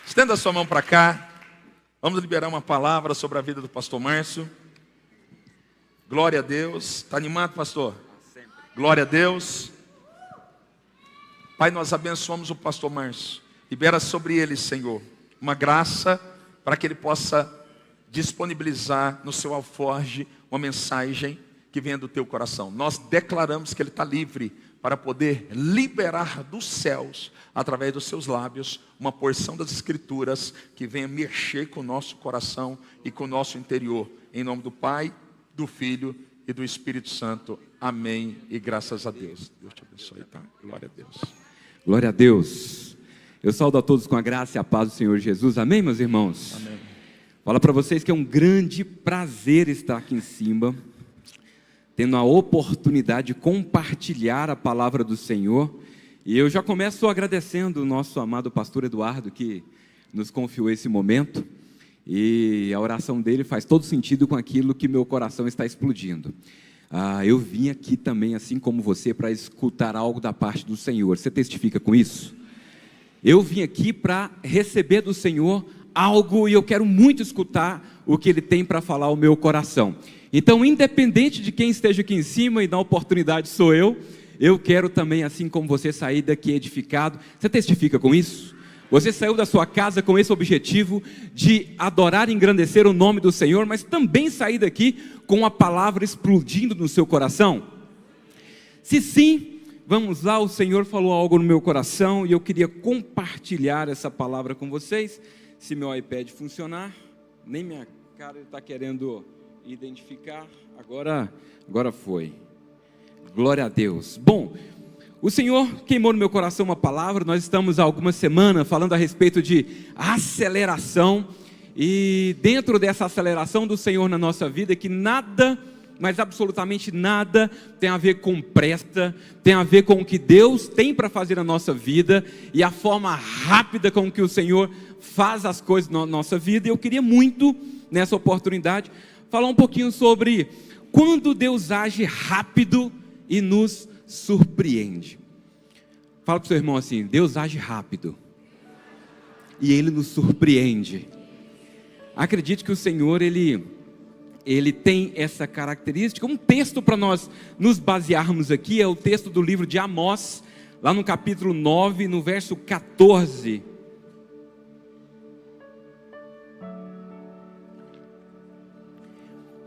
Estenda a sua mão para cá. Vamos liberar uma palavra sobre a vida do pastor Márcio. Glória a Deus. Está animado, pastor? Glória a Deus. Pai, nós abençoamos o pastor Márcio. Libera sobre ele, Senhor, uma graça para que ele possa disponibilizar no seu alforje uma mensagem que venha do teu coração. Nós declaramos que ele está livre para poder liberar dos céus, através dos seus lábios, uma porção das Escrituras que venha mexer com o nosso coração e com o nosso interior. Em nome do Pai, do Filho e do Espírito Santo. Amém e graças a Deus. Deus te abençoe, tá? Glória a Deus. Glória a Deus. Eu saúdo a todos com a graça e a paz do Senhor Jesus. Amém, meus irmãos? Amém. Fala para vocês que é um grande prazer estar aqui em cima, tendo a oportunidade de compartilhar a palavra do Senhor. E eu já começo agradecendo o nosso amado pastor Eduardo, que nos confiou esse momento. E a oração dele faz todo sentido com aquilo que meu coração está explodindo. Eu vim aqui também, assim como você, para escutar algo da parte do Senhor. Você testifica com isso? Eu vim aqui para receber do Senhor algo, e eu quero muito escutar o que Ele tem para falar ao meu coração. Então, independente de quem esteja aqui em cima, e na oportunidade sou eu quero também, assim como você, sair daqui edificado. Você testifica com isso? Você saiu da sua casa com esse objetivo de adorar e engrandecer o nome do Senhor, mas também sair daqui com a palavra explodindo no seu coração? Se sim, vamos lá, o Senhor falou algo no meu coração e eu queria compartilhar essa palavra com vocês. Se meu iPad funcionar, nem minha cara está querendo identificar, agora foi. Glória a Deus. Bom, o Senhor queimou no meu coração uma palavra. Nós estamos há algumas semanas falando a respeito de aceleração, e dentro dessa aceleração do Senhor na nossa vida, que nada, mas absolutamente nada, tem a ver com pressa, tem a ver com o que Deus tem para fazer na nossa vida, e a forma rápida com que o Senhor faz as coisas na nossa vida. E eu queria muito, nessa oportunidade, falar um pouquinho sobre quando Deus age rápido e nos surpreende. Fala para o seu irmão assim: Deus age rápido e Ele nos surpreende. Acredite que o Senhor, Ele tem essa característica. Um texto para nós nos basearmos aqui é o texto do livro de Amós, lá no capítulo 9, no verso 14.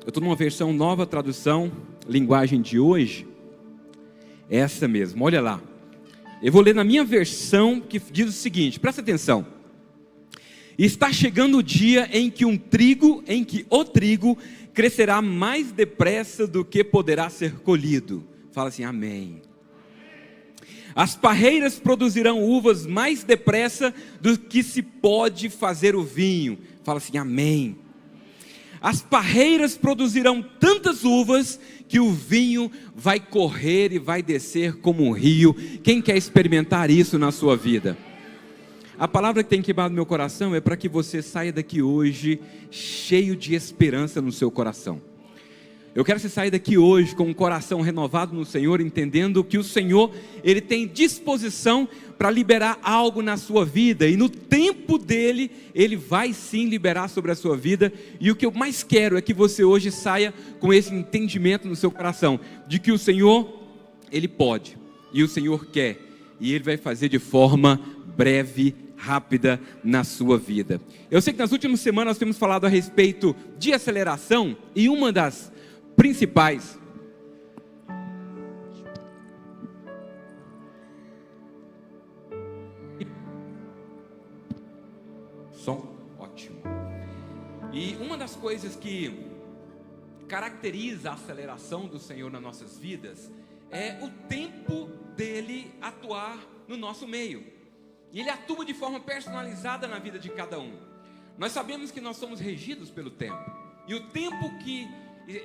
Eu estou numa versão nova, tradução, linguagem de hoje, essa mesmo, olha lá. Eu vou ler na minha versão, que diz o seguinte, presta atenção: está chegando o dia em que o trigo crescerá mais depressa do que poderá ser colhido. Fala assim, amém. As parreiras produzirão uvas mais depressa do que se pode fazer o vinho. Fala assim, amém. As parreiras produzirão tantas uvas que o vinho vai correr e vai descer como um rio. Quem quer experimentar isso na sua vida? A palavra que tem queimado no meu coração é para que você saia daqui hoje cheio de esperança no seu coração. Eu quero que você saia daqui hoje com um coração renovado no Senhor, entendendo que o Senhor, Ele tem disposição para liberar algo na sua vida, e no tempo dEle, Ele vai sim liberar sobre a sua vida. E o que eu mais quero é que você hoje saia com esse entendimento no seu coração, de que o Senhor, Ele pode, e o Senhor quer, e Ele vai fazer de forma breve, rápida na sua vida. Eu sei que nas últimas semanas nós temos falado a respeito de aceleração, e uma das principais som ótimo. E uma das coisas que caracteriza a aceleração do Senhor nas nossas vidas é o tempo dele atuar no nosso meio. E Ele atua de forma personalizada na vida de cada um. Nós sabemos que nós somos regidos pelo tempo, e o tempo que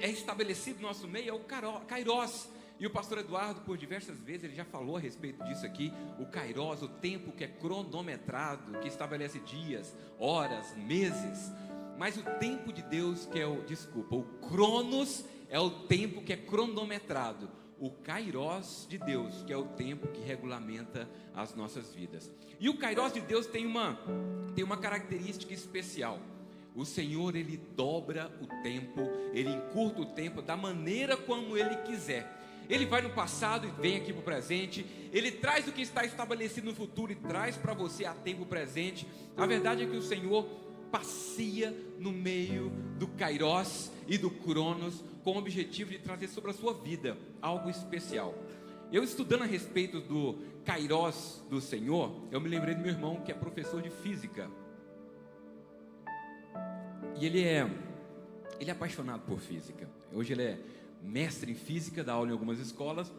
é estabelecido no nosso meio é o Kairos. E o pastor Eduardo, por diversas vezes, ele já falou a respeito disso aqui. O Kairos, o tempo que é cronometrado, que estabelece dias, horas, meses. Mas o tempo de Deus, que é o Cronos, é o tempo que é cronometrado. o Kairos de Deus, que é o tempo que regulamenta as nossas vidas. E o Kairos de Deus tem uma característica especial. O Senhor, Ele dobra o tempo, Ele encurta o tempo da maneira como Ele quiser. Ele vai no passado e vem aqui para o presente. Ele traz o que está estabelecido no futuro e traz para você a tempo presente. A verdade é que o Senhor passeia no meio do Kairos e do Cronos, com o objetivo de trazer sobre a sua vida algo especial. Eu, estudando a respeito do Kairos do Senhor, eu me lembrei do meu irmão, que é professor de física. E ele é apaixonado por física. Hoje ele é mestre em física, dá aula em algumas escolas.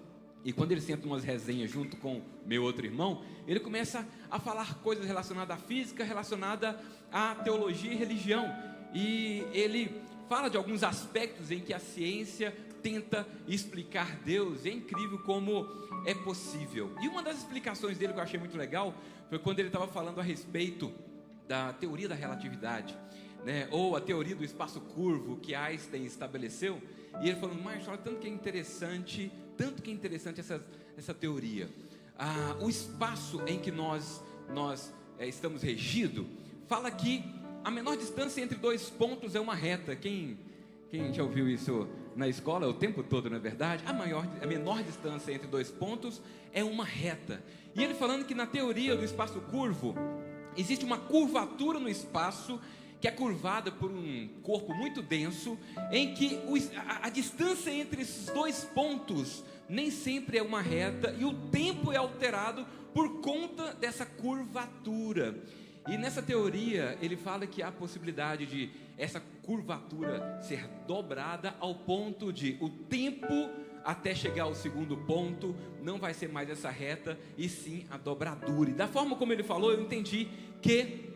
E quando ele senta umas resenhas junto com meu outro irmão, ele começa a falar coisas relacionadas à física, relacionadas à teologia e religião. E ele fala de alguns aspectos em que a ciência tenta explicar Deus. É incrível como é possível. E uma das explicações dele que eu achei muito legal foi quando ele estava falando a respeito da teoria da relatividade, né? Ou a teoria do espaço curvo que Einstein estabeleceu. E ele falando: Márcio, olha, tanto que é interessante essa teoria. O espaço em que nós estamos regidos, fala que a menor distância entre dois pontos é uma reta. Quem já ouviu isso na escola o tempo todo, não é verdade? A menor distância entre dois pontos é uma reta. E ele falando que na teoria do espaço curvo, existe uma curvatura no espaço, que é curvada por um corpo muito denso, em que a distância entre esses dois pontos nem sempre é uma reta, e o tempo é alterado por conta dessa curvatura. E nessa teoria ele fala que há a possibilidade de essa curvatura ser dobrada ao ponto de o tempo até chegar ao segundo ponto não vai ser mais essa reta, e sim a dobradura. E da forma como ele falou, eu entendi que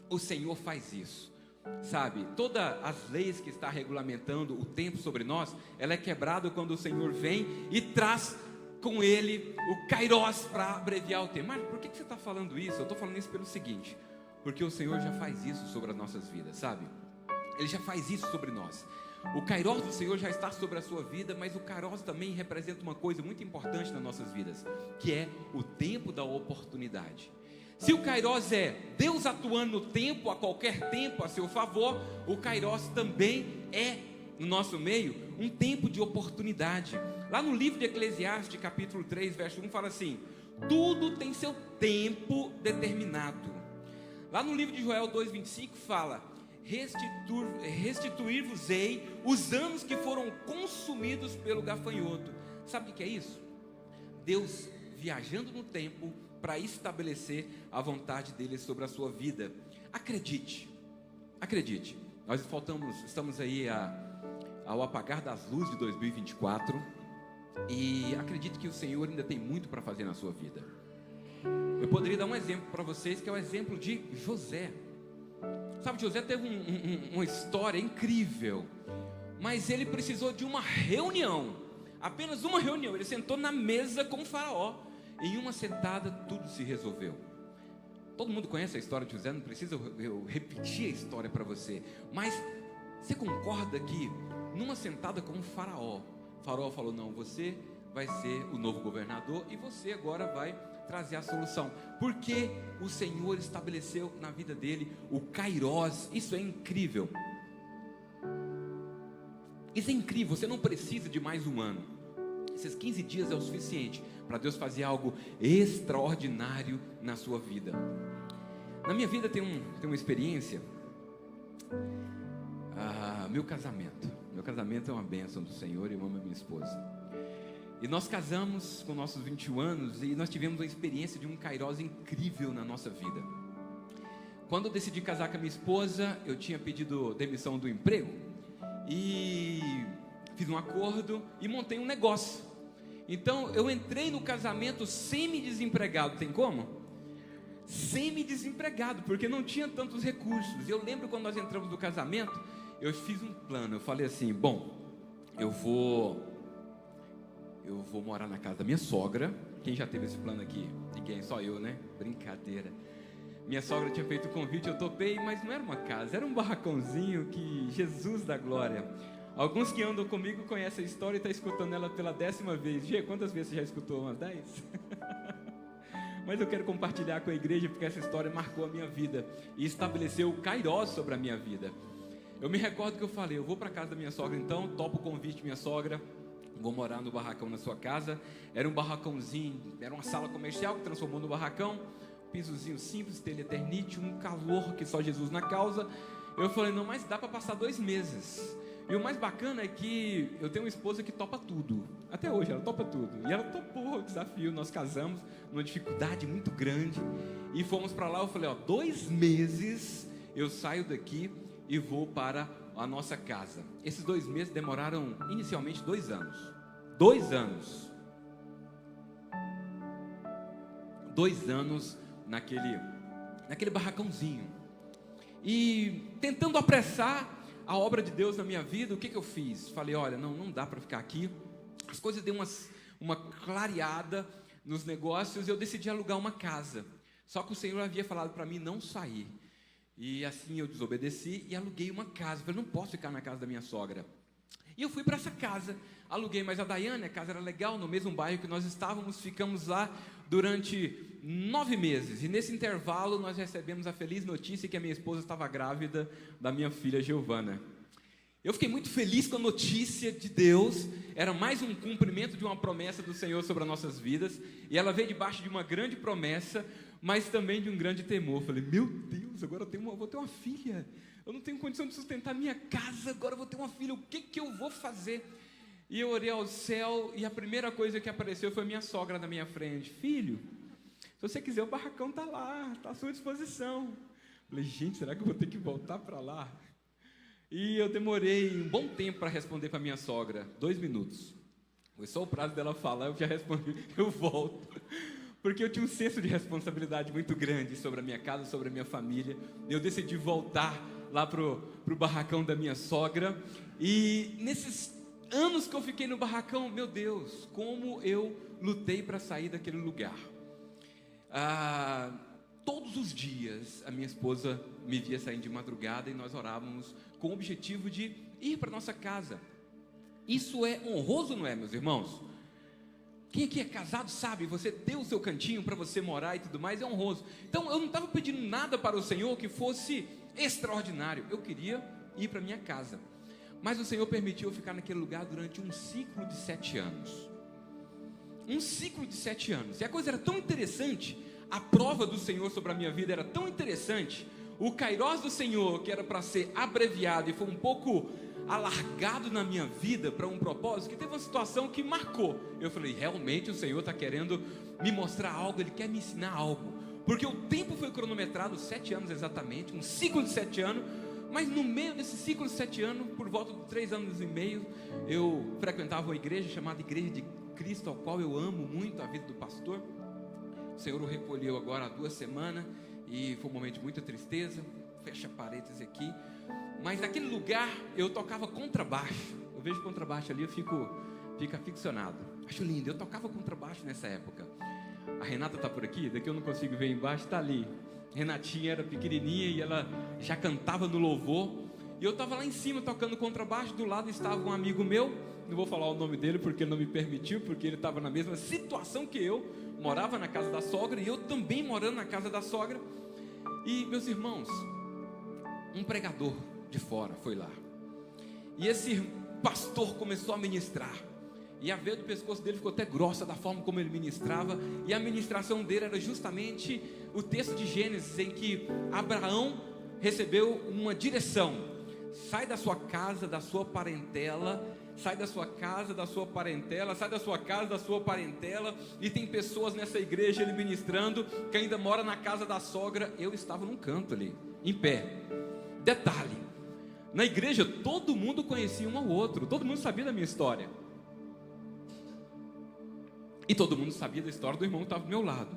o Senhor faz isso. Sabe, todas as leis que está regulamentando o tempo sobre nós, ela é quebrada quando o Senhor vem e traz com Ele o Kairos para abreviar o tempo. Mas por que você está falando isso? Eu estou falando isso pelo seguinte: porque o Senhor já faz isso sobre as nossas vidas, sabe? Ele já faz isso sobre nós. O Kairos do Senhor já está sobre a sua vida, mas o Kairos também representa uma coisa muito importante nas nossas vidas, que é o tempo da oportunidade. Se o Kairos é Deus atuando no tempo, a qualquer tempo, a seu favor, o Kairos também é, no nosso meio, um tempo de oportunidade. Lá no livro de Eclesiastes, capítulo 3, verso 1, fala assim: tudo tem seu tempo determinado. Lá no livro de Joel 2,25 fala: restituir-vos-ei os anos que foram consumidos pelo gafanhoto. Sabe o que é isso? Deus viajando no tempo para estabelecer a vontade dele sobre a sua vida. Acredite, nós estamos aí ao apagar das luzes de 2024, e acredito que o Senhor ainda tem muito para fazer na sua vida. Eu poderia dar um exemplo para vocês, que é o exemplo de José. Sabe, José teve uma história incrível, mas ele precisou de uma reunião, apenas uma reunião. Ele sentou na mesa com o faraó. Em uma sentada tudo se resolveu. Todo mundo conhece a história de José, não precisa eu repetir a história para você. Mas você concorda que numa sentada com o faraó falou: não, você vai ser o novo governador e você agora vai trazer a solução, porque o Senhor estabeleceu na vida dele o Kairos. Isso é incrível. Isso é incrível. Você não precisa de mais um ano. Esses 15 dias é o suficiente para Deus fazer algo extraordinário na sua vida. Na minha vida tem uma experiência. Meu casamento é uma bênção do Senhor, e eu amo a minha esposa. E nós casamos com nossos 21 anos, e nós tivemos uma experiência de um Kairos incrível na nossa vida. Quando eu decidi casar com a minha esposa, eu tinha pedido demissão do emprego e fiz um acordo e montei um negócio. Então eu entrei no casamento semi-desempregado. Tem como? Semi-desempregado, porque não tinha tantos recursos. Eu lembro quando nós entramos no casamento, eu fiz um plano. Eu falei assim: bom, eu vou morar na casa da minha sogra. Quem já teve esse plano aqui? Ninguém, só eu, né? Brincadeira. Minha sogra tinha feito o convite, eu topei, mas não era uma casa, era um barracãozinho que, Jesus da glória. Alguns que andam comigo conhecem a história e estão escutando ela pela 10ª vez. Gê, quantas vezes você já escutou? Umas 10? Mas eu quero compartilhar com a igreja porque essa história marcou a minha vida e estabeleceu o kairós sobre a minha vida. Eu me recordo que eu falei, eu vou para a casa da minha sogra então, topo o convite minha sogra, vou morar no barracão na sua casa. Era um barracãozinho, era uma sala comercial que transformou no barracão, pisozinho simples, telha eternite, um calor que só Jesus na causa. Eu falei, não, mas dá para passar 2 meses. E o mais bacana é que eu tenho uma esposa que topa tudo. Até hoje ela topa tudo. E ela topou o desafio. Nós casamos numa dificuldade muito grande e fomos para lá. Eu falei, 2 meses eu saio daqui e vou para a nossa casa. Esses 2 meses demoraram inicialmente 2 anos. 2 anos. 2 anos naquele barracãozinho. E tentando apressar a obra de Deus na minha vida, o que eu fiz? Falei, olha, não dá para ficar aqui. As coisas deu uma clareada nos negócios e eu decidi alugar uma casa. Só que o Senhor havia falado para mim não sair. E assim eu desobedeci e aluguei uma casa. Falei, não posso ficar na casa da minha sogra. E eu fui para essa casa, aluguei mais a Daiane, a casa era legal, no mesmo bairro que nós estávamos, ficamos lá durante 9 meses. E nesse intervalo nós recebemos a feliz notícia que a minha esposa estava grávida da minha filha Giovana. Eu fiquei muito feliz com a notícia de Deus, era mais um cumprimento de uma promessa do Senhor sobre as nossas vidas, e ela veio debaixo de uma grande promessa, mas também de um grande temor. Eu falei, meu Deus, agora eu vou ter uma filha, eu não tenho condição de sustentar minha casa, agora eu vou ter uma filha, o que eu vou fazer? E eu orei ao céu, e a primeira coisa que apareceu foi minha sogra na minha frente. Filho, se você quiser, o barracão está lá, está à sua disposição. Eu falei, gente, será que eu vou ter que voltar para lá? E eu demorei um bom tempo para responder para minha sogra, 2 minutos. Foi só o prazo dela falar, eu já respondi, eu volto. Porque eu tinha um senso de responsabilidade muito grande sobre a minha casa, sobre a minha família. Eu decidi voltar lá pro barracão da minha sogra. E nesses anos que eu fiquei no barracão, meu Deus, como eu lutei para sair daquele lugar. Todos os dias a minha esposa me via saindo de madrugada e nós orávamos com o objetivo de ir para nossa casa. Isso é honroso, não é, meus irmãos? Quem aqui é casado sabe, você ter o seu cantinho para você morar e tudo mais é honroso. Então eu não estava pedindo nada para o Senhor que fosse extraordinário. Eu queria ir para minha casa. Mas o Senhor permitiu eu ficar naquele lugar durante um ciclo de 7 anos. Um ciclo de 7 anos. E a coisa era tão interessante, a prova do Senhor sobre a minha vida era tão interessante, o kairós do Senhor, que era para ser abreviado e foi um pouco alargado na minha vida para um propósito, que teve uma situação que marcou. Eu falei, realmente o Senhor está querendo me mostrar algo, Ele quer me ensinar algo. Porque o tempo foi cronometrado, 7 anos exatamente, um ciclo de 7 anos, mas no meio desse ciclo de 7 anos, por volta de 3 anos e meio, eu frequentava uma igreja chamada Igreja de Cristo, ao qual eu amo muito a vida do pastor. O Senhor o recolheu agora há 2 semanas, e foi um momento de muita tristeza, fecha parênteses aqui, mas naquele lugar eu tocava contrabaixo. Eu vejo contrabaixo ali, eu fico aficionado, acho lindo. Eu tocava contrabaixo nessa época. A Renata está por aqui, daqui eu não consigo ver embaixo, está ali. Renatinha era pequenininha e ela já cantava no louvor, e eu estava lá em cima tocando contrabaixo. Do lado estava um amigo meu, não vou falar o nome dele porque ele não me permitiu, porque ele estava na mesma situação que eu, morava na casa da sogra e eu também morando na casa da sogra. E meus irmãos, um pregador de fora foi lá, e esse pastor começou a ministrar, e a veia do pescoço dele ficou até grossa da forma como ele ministrava, e a ministração dele era justamente o texto de Gênesis, em que Abraão recebeu uma direção: sai da sua casa, da sua parentela, sai da sua casa, da sua parentela, sai da sua casa, da sua parentela. E tem pessoas nessa igreja, ele ministrando, que ainda mora na casa da sogra. Eu estava num canto ali, em pé. Detalhe, na igreja todo mundo conhecia um ao outro, todo mundo sabia da minha história, e todo mundo sabia da história do irmão que estava do meu lado.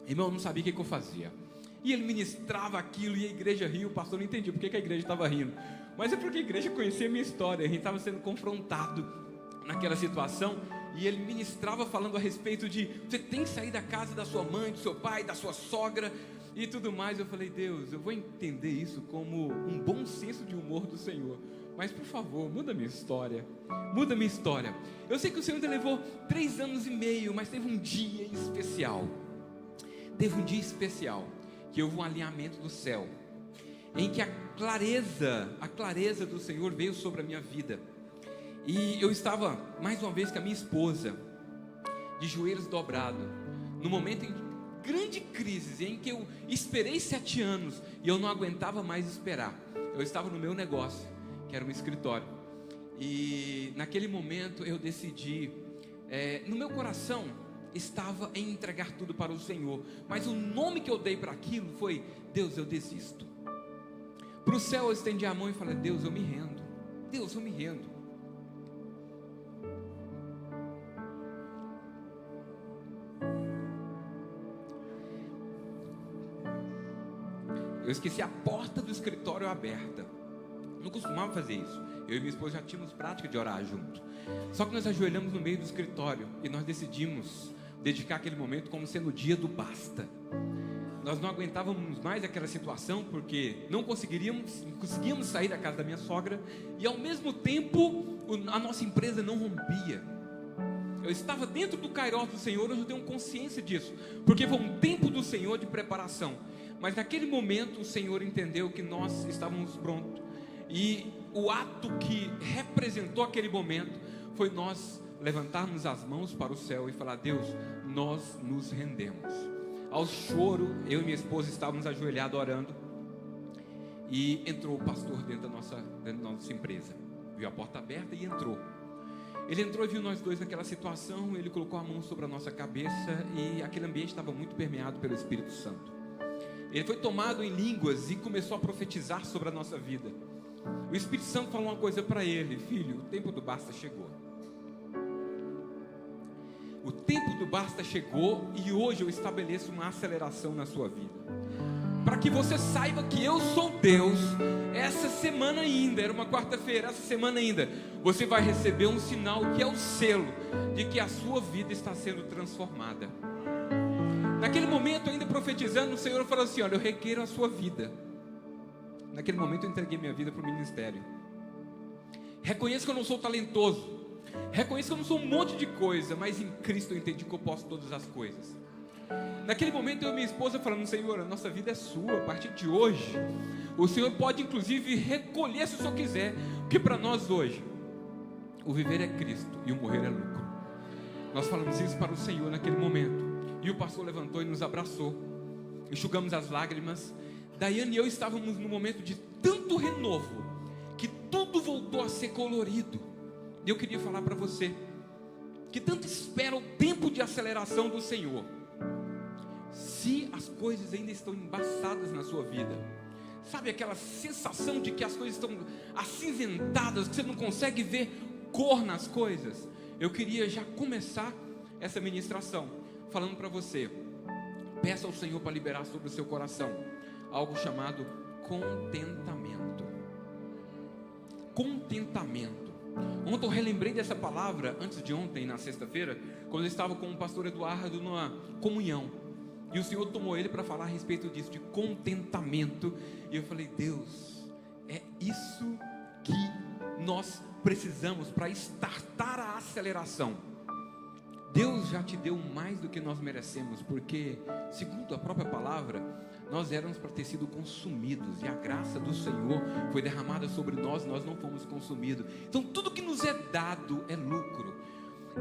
Irmão, eu não sabia o que eu fazia, e ele ministrava aquilo, e a igreja riu. O pastor não entendia porque que a igreja estava rindo, mas é porque a igreja conhecia a minha história. A gente estava sendo confrontado naquela situação, e ele ministrava falando a respeito de: você tem que sair da casa da sua mãe, do seu pai, da sua sogra. e tudo mais. Eu falei, Deus, eu vou entender isso como um bom senso de humor do Senhor, mas por favor, muda minha história. Muda minha história. Eu sei que o Senhor ainda levou 3 anos e meio, mas teve um dia especial. Teve um dia especial que houve um alinhamento do céu, em que a clareza do Senhor veio sobre a minha vida. E eu estava, mais uma vez, com a minha esposa, de joelhos dobrados, no momento em grande crise, em que eu esperei 7 anos, e eu não aguentava mais esperar. Eu estava no meu negócio, que era um escritório, e naquele momento eu decidi, no meu coração, estava em entregar tudo para o Senhor, mas o nome que eu dei para aquilo foi: Deus, eu desisto. Para o céu eu estendi a mão e falei: Deus, eu me rendo. Deus, eu me rendo. Eu esqueci a porta do escritório aberta. Não costumava fazer isso. Eu e minha esposa já tínhamos prática de orar junto. Só que nós ajoelhamos no meio do escritório e nós decidimos dedicar aquele momento como sendo o dia do basta. Nós não aguentávamos mais aquela situação, porque não conseguíamos sair da casa da minha sogra, e ao mesmo tempo a nossa empresa não rompia. Eu estava dentro do Kairos do Senhor, hoje eu tenho consciência disso, porque foi um tempo do Senhor de preparação. Mas naquele momento o Senhor entendeu que nós estávamos prontos, e o ato que representou aquele momento foi nós levantarmos as mãos para o céu e falar: Deus, nós nos rendemos. Ao choro, eu e minha esposa estávamos ajoelhados orando, e entrou o pastor dentro da nossa empresa. Viu a porta aberta e entrou. Ele entrou e viu nós dois naquela situação. Ele colocou a mão sobre a nossa cabeça, e aquele ambiente estava muito permeado pelo Espírito Santo. Ele foi tomado em línguas e começou a profetizar sobre a nossa vida. O Espírito Santo falou uma coisa para ele: filho, o tempo do basta chegou. O tempo do basta chegou, e hoje eu estabeleço uma aceleração na sua vida, para que você saiba que eu sou Deus. Essa semana ainda, era uma quarta-feira, essa semana ainda, você vai receber um sinal, que é o selo de que a sua vida está sendo transformada. Naquele momento, ainda profetizando, o Senhor falou assim: olha, eu requeiro a sua vida. Naquele momento eu entreguei minha vida para o ministério. Reconheço que eu não sou talentoso, reconheço que eu não sou um monte de coisa, mas em Cristo eu entendi que eu posso todas as coisas. Naquele momento eu e minha esposa falando: Senhor, a nossa vida é sua, a partir de hoje o Senhor pode inclusive recolher se o Senhor quiser, porque para nós hoje o viver é Cristo e o morrer é lucro. Nós falamos isso para o Senhor naquele momento, e o pastor levantou e nos abraçou, enxugamos as lágrimas. Daiane e eu estávamos num momento de tanto renovo, que tudo voltou a ser colorido. E eu queria falar para você que tanto espera o tempo de aceleração do Senhor. Se as coisas ainda estão embaçadas na sua vida, sabe aquela sensação de que as coisas estão acinzentadas, que você não consegue ver cor nas coisas? Eu queria já começar essa ministração falando para você: peça ao Senhor para liberar sobre o seu coração algo chamado contentamento. Contentamento. Ontem eu relembrei dessa palavra, antes de ontem, na sexta-feira, quando eu estava com o pastor Eduardo numa comunhão, e o Senhor tomou ele para falar a respeito disso, de contentamento. E eu falei: Deus, é isso que nós precisamos para startar a aceleração. Deus já te deu mais do que nós merecemos, porque, segundo a própria palavra, nós éramos para ter sido consumidos, e a graça do Senhor foi derramada sobre nós, nós não fomos consumidos. Então tudo que nos é dado é lucro.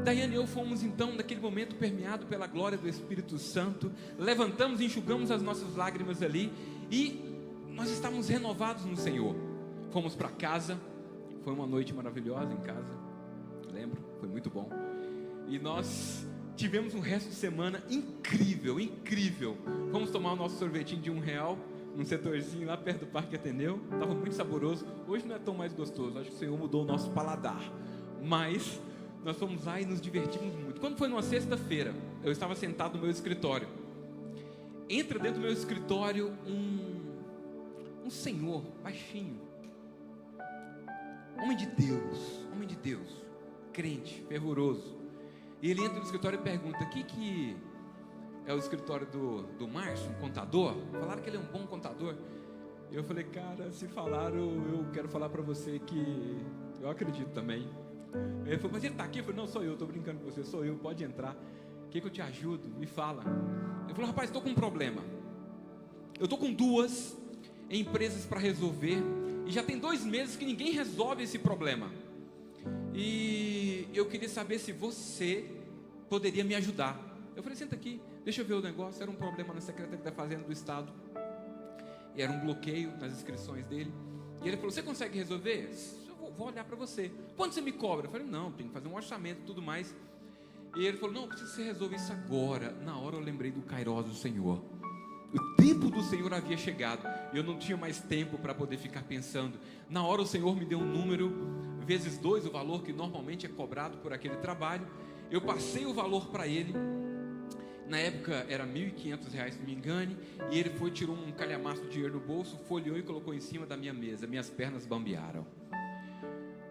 Daiane e eu fomos então, naquele momento, permeado pela glória do Espírito Santo, levantamos e enxugamos as nossas lágrimas ali, e nós estávamos renovados no Senhor. Fomos para casa, foi uma noite maravilhosa em casa, lembro, foi muito bom. E nós tivemos um resto de semana incrível, incrível. Vamos tomar o nosso sorvetinho de R$1, num setorzinho lá perto do Parque Ateneu. Estava muito saboroso. Hoje não é tão mais gostoso, acho que o Senhor mudou o nosso paladar. Mas nós fomos lá e nos divertimos muito. Quando foi numa sexta-feira, eu estava sentado no meu escritório. Entra dentro do meu escritório um senhor, baixinho, homem de Deus, crente, fervoroso. E ele entra no escritório e pergunta: o que é o escritório do Márcio, um contador. Falaram que ele é um bom contador. Eu falei, cara, se falaram, eu quero falar para você que eu acredito também. Ele falou, mas ele está aqui? Eu falei, não, sou eu, estou brincando com você, sou eu, pode entrar. O que eu te ajudo? Me fala. Ele falou, rapaz, estou com um problema. Eu estou com 2 empresas para resolver e já tem 2 meses que ninguém resolve esse problema. E eu queria saber se você poderia me ajudar. Eu falei, senta aqui, deixa eu ver o negócio. Era um problema na Secretaria da Fazenda do Estado. E era um bloqueio nas inscrições dele. E ele falou, você consegue resolver? Eu vou olhar para você. Quanto você me cobra? Eu falei, não, tem que fazer um orçamento e tudo mais. E ele falou, não, eu preciso que você resolva isso agora. Na hora eu lembrei do Kairos do Senhor. O tempo do Senhor havia chegado. Eu não tinha mais tempo para poder ficar pensando. Na hora o Senhor me deu um número, vezes 2 o valor que normalmente é cobrado por aquele trabalho. Eu passei o valor para ele. Na época era R$ 1.500, se não me engane. E ele foi, tirou um calhamaço de dinheiro no bolso, folheou e colocou em cima da minha mesa. Minhas pernas bambearam.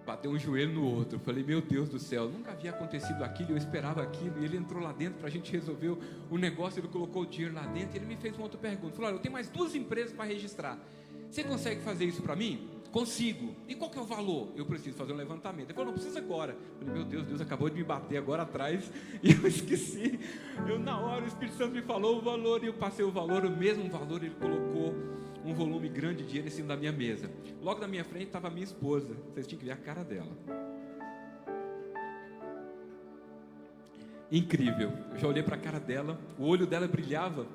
Bateu um joelho no outro. Eu falei, meu Deus do céu, nunca havia acontecido aquilo, eu esperava aquilo. E ele entrou lá dentro para a gente resolver o negócio. Ele colocou o dinheiro lá dentro e ele me fez uma outra pergunta. Falou, olha, eu tenho mais 2 empresas para registrar. Você consegue fazer isso para mim? Consigo. E qual que é o valor? Eu preciso fazer um levantamento. Ele falou, não precisa agora. Eu falei, meu Deus, Deus acabou de me bater agora atrás e eu esqueci. Na hora o Espírito Santo me falou o valor e eu passei o valor, o mesmo valor. Ele colocou um volume grande de dinheiro em cima da minha mesa. Logo na minha frente estava a minha esposa. Vocês tinham que ver a cara dela. Incrível. Eu já olhei para a cara dela, o olho dela brilhava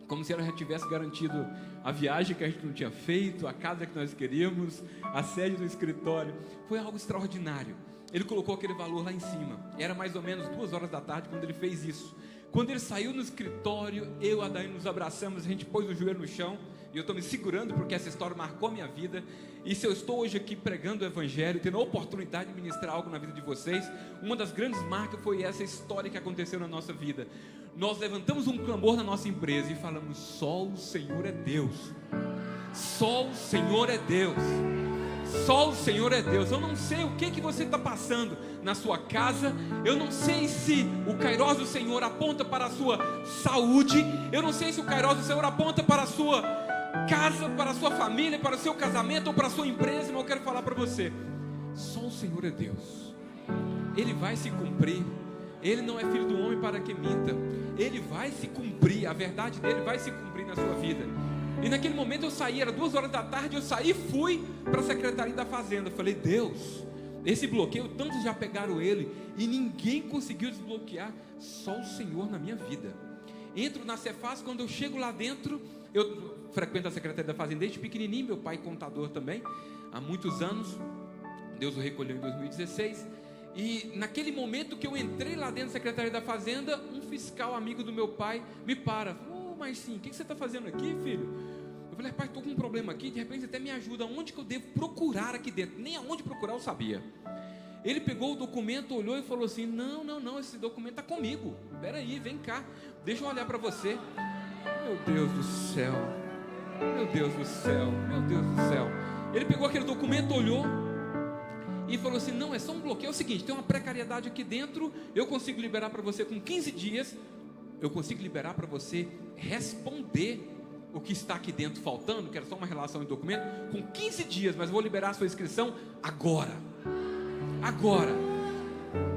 como se ela já tivesse garantido a viagem que a gente não tinha feito, a casa que nós queríamos, a sede do escritório. Foi algo extraordinário. Ele colocou aquele valor lá em cima. Era mais ou menos 2 horas da tarde quando ele fez isso. Quando ele saiu no escritório, eu e a Daiane nos abraçamos, a gente pôs o joelho no chão. E eu estou me segurando porque essa história marcou minha vida. E se eu estou hoje aqui pregando o Evangelho, tendo a oportunidade de ministrar algo na vida de vocês, uma das grandes marcas foi essa história que aconteceu na nossa vida. Nós levantamos um clamor na nossa empresa e falamos, só o Senhor é Deus. Só o Senhor é Deus. Só o Senhor é Deus. Eu não sei o que você está passando na sua casa. Eu não sei se o Kairos do Senhor aponta para a sua saúde. Eu não sei se o Kairos do Senhor aponta para a sua casa, para a sua família, para o seu casamento ou para a sua empresa. Mas eu quero falar para você, só o Senhor é Deus. Ele vai se cumprir. Ele não é filho do homem para que minta. Ele vai se cumprir. A verdade dele vai se cumprir na sua vida. E naquele momento eu saí, era 2 horas da tarde, eu saí e fui para a Secretaria da Fazenda. Eu falei, Deus, esse bloqueio, tantos já pegaram ele e ninguém conseguiu desbloquear, só o Senhor na minha vida. Entro na Cefaz, quando eu chego lá dentro, eu frequento a Secretaria da Fazenda desde pequenininho, meu pai contador também, há muitos anos. Deus o recolheu em 2016. E naquele momento que eu entrei lá dentro da Secretaria da Fazenda, um fiscal amigo do meu pai me para. Mas sim, o que você está fazendo aqui, filho? Eu falei, pai, estou com um problema aqui, de repente até me ajuda, onde que eu devo procurar aqui dentro? Nem aonde procurar eu sabia. Ele pegou o documento, olhou e falou assim, não, esse documento está comigo, peraí, vem cá, deixa eu olhar para você. Meu Deus do céu, meu Deus do céu, meu Deus do céu. Ele pegou aquele documento, olhou e falou assim, não, é só um bloqueio, é o seguinte, tem uma precariedade aqui dentro, eu consigo liberar para você com 15 dias, eu consigo liberar para você responder o que está aqui dentro faltando, que era só uma relação de documento, com 15 dias, mas eu vou liberar a sua inscrição agora.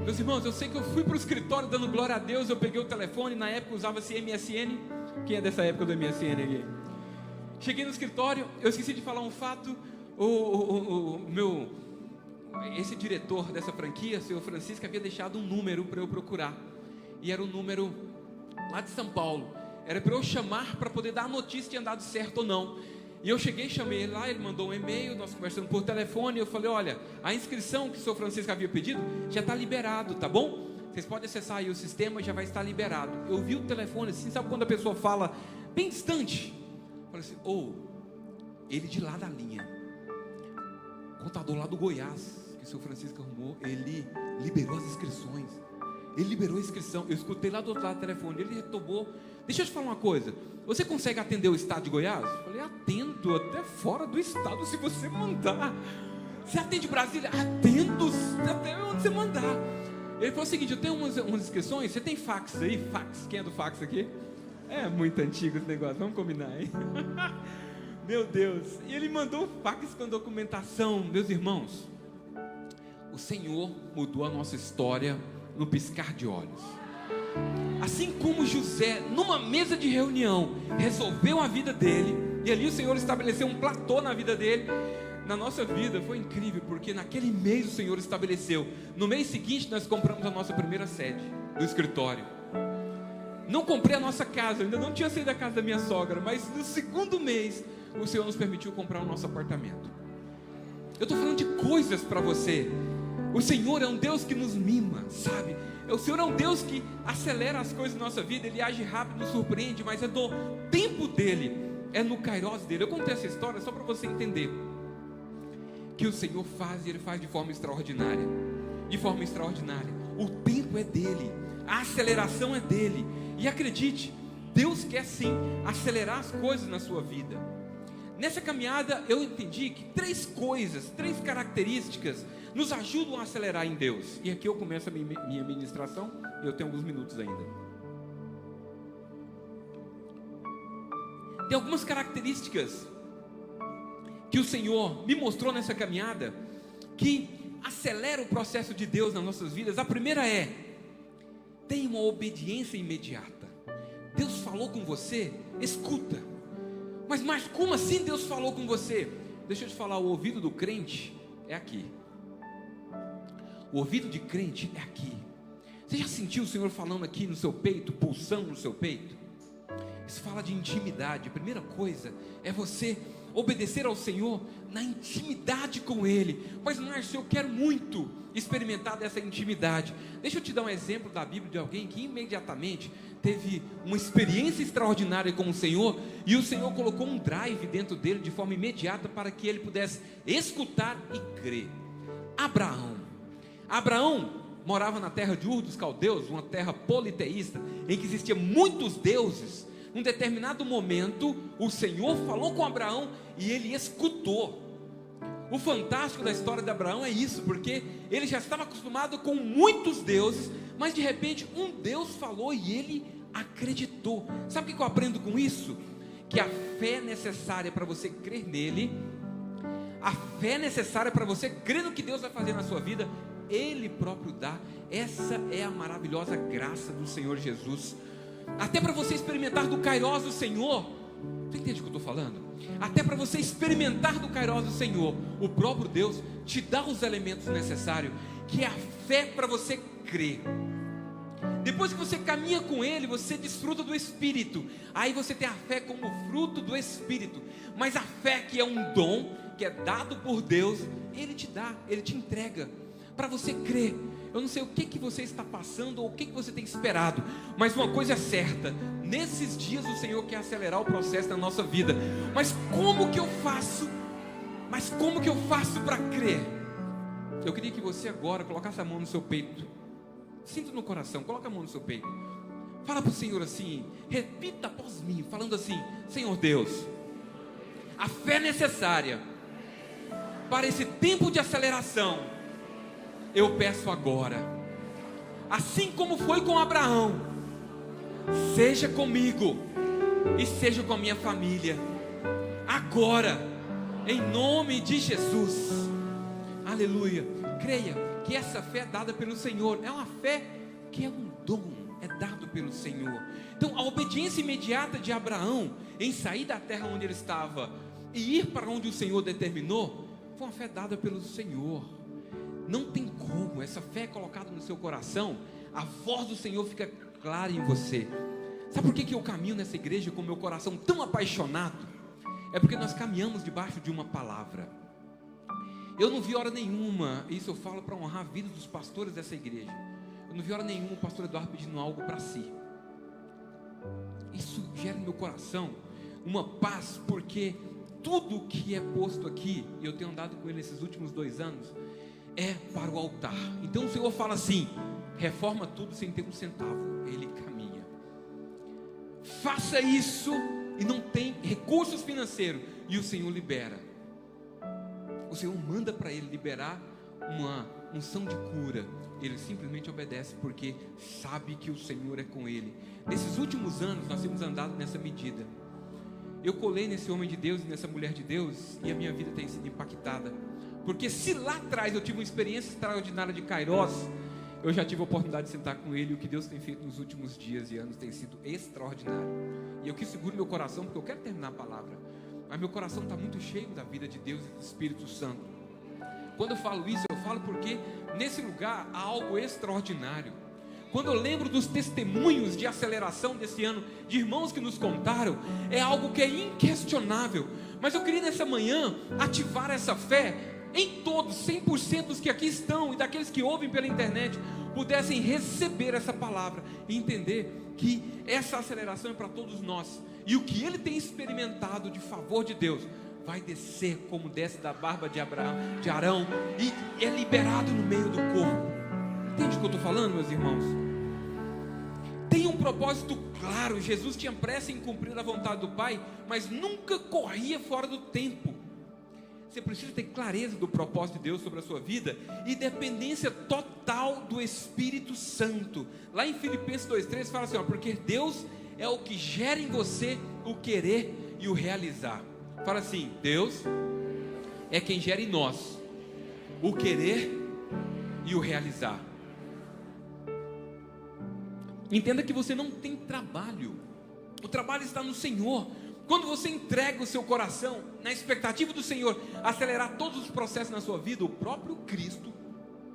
Meus irmãos, eu sei que eu fui para o escritório dando glória a Deus, eu peguei o telefone, na época usava-se MSN, quem é dessa época do MSN aqui? Cheguei no escritório, eu esqueci de falar um fato, esse diretor dessa franquia, o senhor Francisco, havia deixado um número para eu procurar, e era um número lá de São Paulo, era para eu chamar para poder dar a notícia se tinha dado certo ou não. E eu cheguei, chamei ele lá, ele mandou um e-mail, nós conversando por telefone, eu falei, olha, a inscrição que o senhor Francisco havia pedido, já está liberado, tá bom? Vocês podem acessar aí o sistema, já vai estar liberado. Eu vi o telefone assim, sabe quando a pessoa fala, bem distante? Eu falei assim, ele de lá da linha, contador lá do Goiás, que o senhor Francisco arrumou, ele liberou as inscrições. Ele liberou a inscrição, eu escutei lá do outro lado do telefone, ele retomou. Deixa eu te falar uma coisa, você consegue atender o estado de Goiás? Eu falei, atendo até fora do estado se você mandar. Você atende Brasília? Atendo até onde você mandar. Ele falou o seguinte, eu tenho umas inscrições, você tem fax aí? Fax, quem é do fax aqui? É muito antigo esse negócio, vamos combinar, hein? Meu Deus, e ele mandou um fax com documentação. Meus irmãos, o Senhor mudou a nossa história no piscar de olhos. Assim como José, numa mesa de reunião, resolveu a vida dele, e ali o Senhor estabeleceu um platô na vida dele. Na nossa vida foi incrível, porque naquele mês o Senhor estabeleceu. No mês seguinte nós compramos a nossa primeira sede do escritório. Não comprei a nossa casa, ainda não tinha saído da casa da minha sogra, mas no segundo mês o Senhor nos permitiu comprar o nosso apartamento. Eu estou falando de coisas para você. O Senhor é um Deus que nos mima, sabe? O Senhor é um Deus que acelera as coisas na nossa vida. Ele age rápido, nos surpreende, mas é do tempo dele, é no kairos dele. Eu contei essa história só para você entender que o Senhor faz, e Ele faz de forma extraordinária. De forma extraordinária. O tempo é dele, a aceleração é dele. E acredite, Deus quer sim acelerar as coisas na sua vida. Nessa caminhada eu entendi que 3 coisas, 3 características nos ajudam a acelerar em Deus. E aqui eu começo a minha ministração, e eu tenho alguns minutos ainda. Tem algumas características que o Senhor me mostrou nessa caminhada, que acelera o processo de Deus nas nossas vidas. A primeira é: tenha uma obediência imediata. Deus falou com você, escuta. Mas como assim Deus falou com você? Deixa eu te falar, o ouvido do crente é aqui. O ouvido de crente é aqui. Você já sentiu o Senhor falando aqui no seu peito, pulsando no seu peito? Isso fala de intimidade. A primeira coisa é você obedecer ao Senhor na intimidade com Ele. Mas Márcio, eu quero muito experimentar dessa intimidade. Deixa eu te dar um exemplo da Bíblia de alguém que imediatamente teve uma experiência extraordinária com o Senhor, e o Senhor colocou um drive dentro dele de forma imediata para que ele pudesse escutar e crer. Abraão morava na terra de Ur dos Caldeus, uma terra politeísta, em que existiam muitos deuses. Num determinado momento, o Senhor falou com Abraão e ele escutou. O fantástico da história de Abraão é isso, porque ele já estava acostumado com muitos deuses, mas de repente um Deus falou e ele acreditou. Sabe o que eu aprendo com isso? Que a fé necessária para você crer nele, a fé necessária para você crer no que Deus vai fazer na sua vida, Ele próprio dá. Essa é a maravilhosa graça do Senhor Jesus. Até para você experimentar do kairos do Senhor, você entende o que eu estou falando? Até para você experimentar do kairos do Senhor, o próprio Deus te dá os elementos necessários, que é a fé para você crer. Depois que você caminha com Ele, você desfruta do Espírito. Aí você tem a fé como fruto do Espírito. Mas a fé, que é um dom, que é dado por Deus, Ele te dá, Ele te entrega para você crer. Eu não sei o que você está passando ou o que você tem esperado, mas uma coisa é certa: nesses dias o Senhor quer acelerar o processo na nossa vida. Mas como que eu faço? Para crer? Eu queria que você agora colocasse a mão no seu peito. Sinta no coração, coloca a mão no seu peito. Fala para o Senhor assim, repita após mim, falando assim: Senhor Deus, a fé necessária para esse tempo de aceleração eu peço agora. Assim como foi com Abraão, seja comigo e seja com a minha família agora, em nome de Jesus. Aleluia. Creia que essa fé é dada pelo Senhor. É uma fé que é um dom, é dado pelo Senhor. Então a obediência imediata de Abraão em sair da terra onde ele estava e ir para onde o Senhor determinou, foi uma fé dada pelo Senhor. Não tem como, essa fé é colocada no seu coração, a voz do Senhor fica clara em você. Sabe por que eu caminho nessa igreja com meu coração tão apaixonado? É porque nós caminhamos debaixo de uma palavra. Eu não vi hora nenhuma, isso eu falo para honrar a vida dos pastores dessa igreja, eu não vi hora nenhuma o pastor Eduardo pedindo algo para si. Isso gera no meu coração uma paz, porque tudo que é posto aqui, e eu tenho andado com ele nesses últimos 2 anos, é para o altar. Então o Senhor fala assim: reforma tudo sem ter um centavo. Ele caminha. Faça isso e não tem recursos financeiros, e o Senhor libera. O Senhor manda para ele liberar uma unção de cura, ele simplesmente obedece porque sabe que o Senhor é com ele. Nesses últimos anos nós temos andado nessa medida. Eu colei nesse homem de Deus e nessa mulher de Deus, e a minha vida tem sido impactada. Porque se lá atrás eu tive uma experiência extraordinária de Kairos, eu já tive a oportunidade de sentar com ele, e o que Deus tem feito nos últimos dias e anos tem sido extraordinário. E eu que seguro meu coração, porque eu quero terminar a palavra, mas meu coração está muito cheio da vida de Deus e do Espírito Santo. Quando eu falo isso, eu falo porque nesse lugar há algo extraordinário. Quando eu lembro dos testemunhos de aceleração desse ano, de irmãos que nos contaram, é algo que é inquestionável. Mas eu queria nessa manhã ativar essa fé em todos, 100% dos que aqui estão e daqueles que ouvem pela internet, pudessem receber essa palavra e entender que essa aceleração é para todos nós. E o que ele tem experimentado de favor de Deus vai descer como desce da barba de Arão, e é liberado no meio do corpo. Entende o que eu estou falando, meus irmãos? Tem um propósito claro. Jesus tinha pressa em cumprir a vontade do Pai, mas nunca corria fora do tempo. Você precisa ter clareza do propósito de Deus sobre a sua vida e dependência total do Espírito Santo. Lá em Filipenses 2,3 fala assim, porque Deus é o que gera em você o querer e o realizar. Fala assim, Deus é quem gera em nós o querer e o realizar. Entenda que você não tem trabalho. O trabalho está no Senhor. Quando você entrega o seu coração na expectativa do Senhor acelerar todos os processos na sua vida, o próprio Cristo,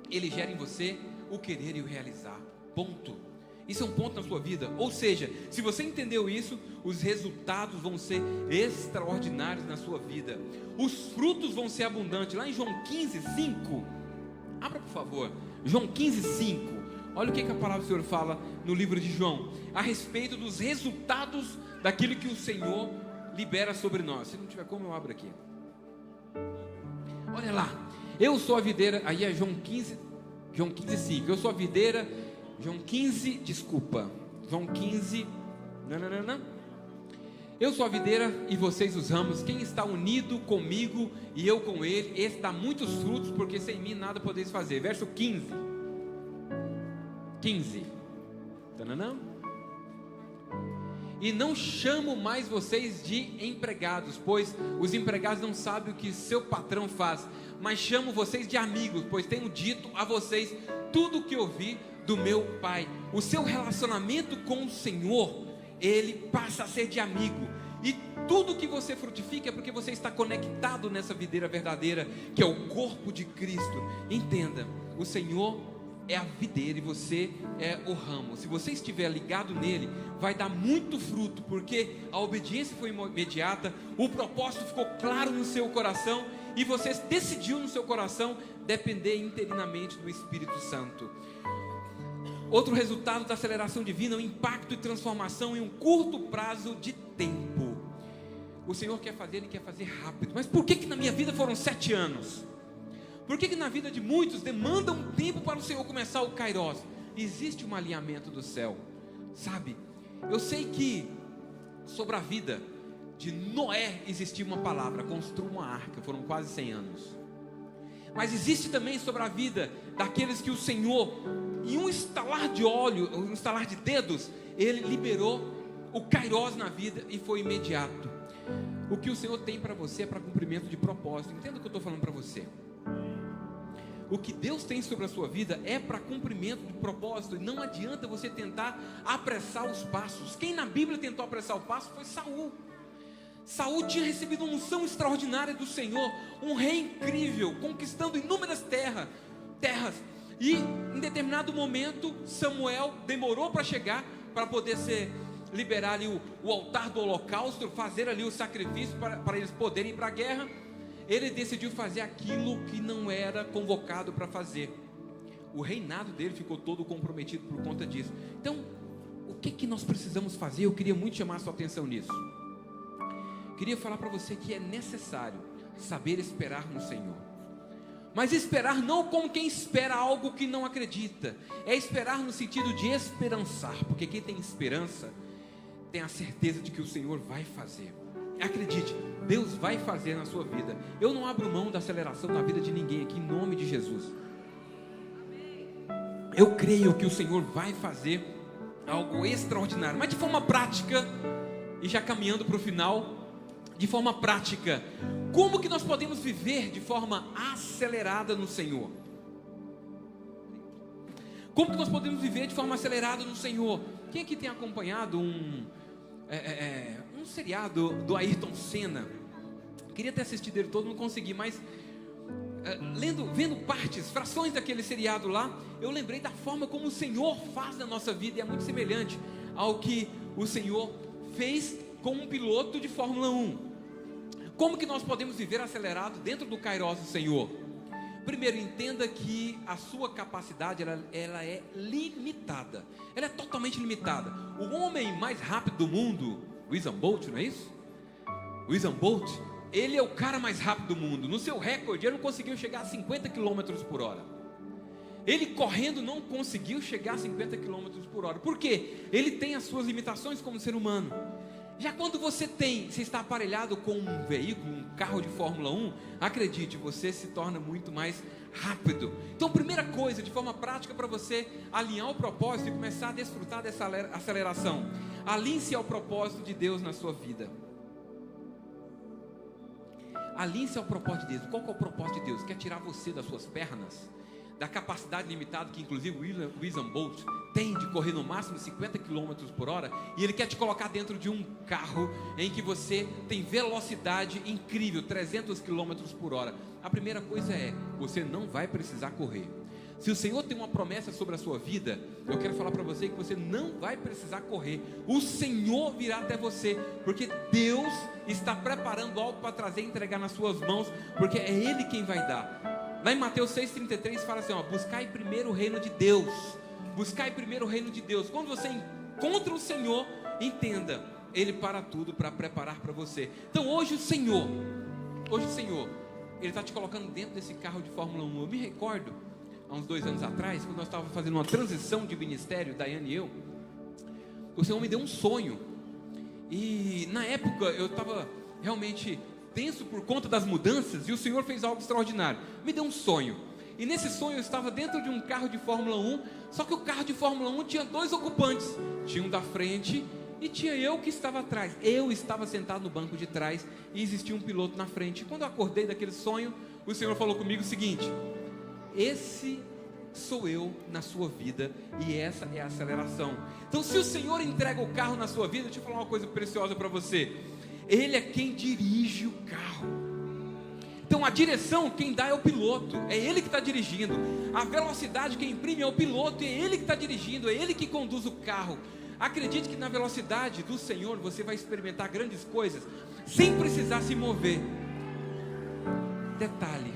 Ele gera em você o querer e o realizar. Ponto. Isso é um ponto na sua vida. Ou seja, se você entendeu isso, os resultados vão ser extraordinários na sua vida. Os frutos vão ser abundantes. Lá em João 15:5, abra por favor, João 15:5. Olha o que a palavra do Senhor fala no livro de João, a respeito dos resultados daquilo que o Senhor libera sobre nós. Se não tiver como, eu abro aqui. Olha lá, eu sou a videira. Aí é João 15:5. Eu sou a videira. João 15, não. Eu sou a videira e vocês os ramos. Quem está unido comigo e eu com ele, esse dá muitos frutos, porque sem mim nada podeis fazer. Verso 15. E não chamo mais vocês de empregados, pois os empregados não sabem o que seu patrão faz, mas chamo vocês de amigos, pois tenho dito a vocês tudo o que ouvi do meu Pai. O seu relacionamento com o Senhor, ele passa a ser de amigo. E tudo que você frutifica é porque você está conectado nessa videira verdadeira, que é o corpo de Cristo. Entenda, o Senhor é a videira e você é o ramo. Se você estiver ligado nele, vai dar muito fruto, porque a obediência foi imediata, o propósito ficou claro no seu coração, e você decidiu no seu coração depender interinamente do Espírito Santo. Outro resultado da aceleração divina é o impacto e transformação em um curto prazo de tempo. O Senhor quer fazer, Ele quer fazer rápido. Mas por que na minha vida foram 7 anos? Por que na vida de muitos demanda um tempo para o Senhor começar o Kairos? Existe um alinhamento do céu, sabe? Eu sei que sobre a vida de Noé existia uma palavra: construa uma arca. Foram quase 100 anos. Mas existe também sobre a vida daqueles que o Senhor, em um estalar de olho, um estalar de dedos, Ele liberou o Kairos na vida e foi imediato. O que o Senhor tem para você é para cumprimento de propósito. Entenda o que eu estou falando para você. O que Deus tem sobre a sua vida é para cumprimento de propósito. E não adianta você tentar apressar os passos. Quem na Bíblia tentou apressar o passo foi Saul. Saul tinha recebido uma unção extraordinária do Senhor, um rei incrível, conquistando inúmeras terras. E em determinado momento Samuel demorou para chegar, para poder liberar ali o altar do holocausto, fazer ali o sacrifício para eles poderem ir para a guerra. Ele decidiu fazer aquilo que não era convocado para fazer. O reinado dele ficou todo comprometido por conta disso. Então, o que nós precisamos fazer? Eu queria muito chamar a sua atenção nisso. Queria falar para você que é necessário saber esperar no Senhor. Mas esperar não como quem espera algo que não acredita. É esperar no sentido de esperançar. Porque quem tem esperança tem a certeza de que o Senhor vai fazer. Acredite, Deus vai fazer na sua vida. Eu não abro mão da aceleração na vida de ninguém aqui, em nome de Jesus. eu creio que o Senhor vai fazer algo extraordinário, mas de forma prática, e já caminhando para o final, de forma prática, como que nós podemos viver de forma acelerada no Senhor? Como que nós podemos viver de forma acelerada no Senhor? Quem aqui tem acompanhado um seriado do Ayrton Senna? Queria ter assistido ele todo, não consegui, mas vendo frações daquele seriado lá, eu lembrei da forma como o Senhor faz na nossa vida, e é muito semelhante ao que o Senhor fez com um piloto de Fórmula 1. Como que nós podemos viver acelerado dentro do Kairos do Senhor? Primeiro, entenda que a sua capacidade ela é limitada. Ela é totalmente limitada. O homem mais rápido do mundo, Usain Bolt, não é isso? Usain Bolt, ele é o cara mais rápido do mundo. No seu recorde, ele não conseguiu chegar a 50 km por hora. Ele correndo não conseguiu chegar a 50 km por hora. Por quê? Ele tem as suas limitações como ser humano. Já quando você está aparelhado com um veículo, um carro de Fórmula 1, acredite, você se torna muito mais rápido. Então, primeira coisa, de forma prática, para você alinhar o propósito e começar a desfrutar dessa aceleração, alinhe-se ao propósito de Deus na sua vida. Alinhe-se ao propósito de Deus. Qual que é o propósito de Deus? Quer tirar você das suas pernas, da capacidade limitada que inclusive o Usain Bolt tem de correr no máximo 50 km por hora, e ele quer te colocar dentro de um carro em que você tem velocidade incrível, 300 km por hora. A primeira coisa é, você não vai precisar correr. Se o Senhor tem uma promessa sobre a sua vida, eu quero falar para você que você não vai precisar correr. O Senhor virá até você, porque Deus está preparando algo para trazer e entregar nas suas mãos, porque é Ele quem vai dar. Lá em Mateus 6,33 fala assim, buscai primeiro o reino de Deus. Buscai primeiro o reino de Deus. Quando você encontra o Senhor, entenda, Ele para tudo para preparar para você. Então hoje o Senhor, Ele está te colocando dentro desse carro de Fórmula 1. Eu me recordo, há uns 2 anos atrás, quando nós estávamos fazendo uma transição de ministério, Daiane e eu, o Senhor me deu um sonho. E na época eu estava realmente tenso por conta das mudanças, e o Senhor fez algo extraordinário. Me deu um sonho, e nesse sonho eu estava dentro de um carro de Fórmula 1, só que o carro de Fórmula 1 tinha 2 ocupantes, tinha um da frente e tinha eu que estava atrás. Eu estava sentado no banco de trás e existia um piloto na frente. Quando eu acordei daquele sonho, o Senhor falou comigo o seguinte: esse sou eu na sua vida, e essa é a aceleração. Então, se o Senhor entrega o carro na sua vida, deixa eu falar uma coisa preciosa para você: Ele é quem dirige o carro. Então a direção quem dá é o piloto, é ele que está dirigindo. A velocidade quem imprime é o piloto, é ele que está dirigindo, é ele que conduz o carro. Acredite que na velocidade do Senhor você vai experimentar grandes coisas sem precisar se mover. Detalhe,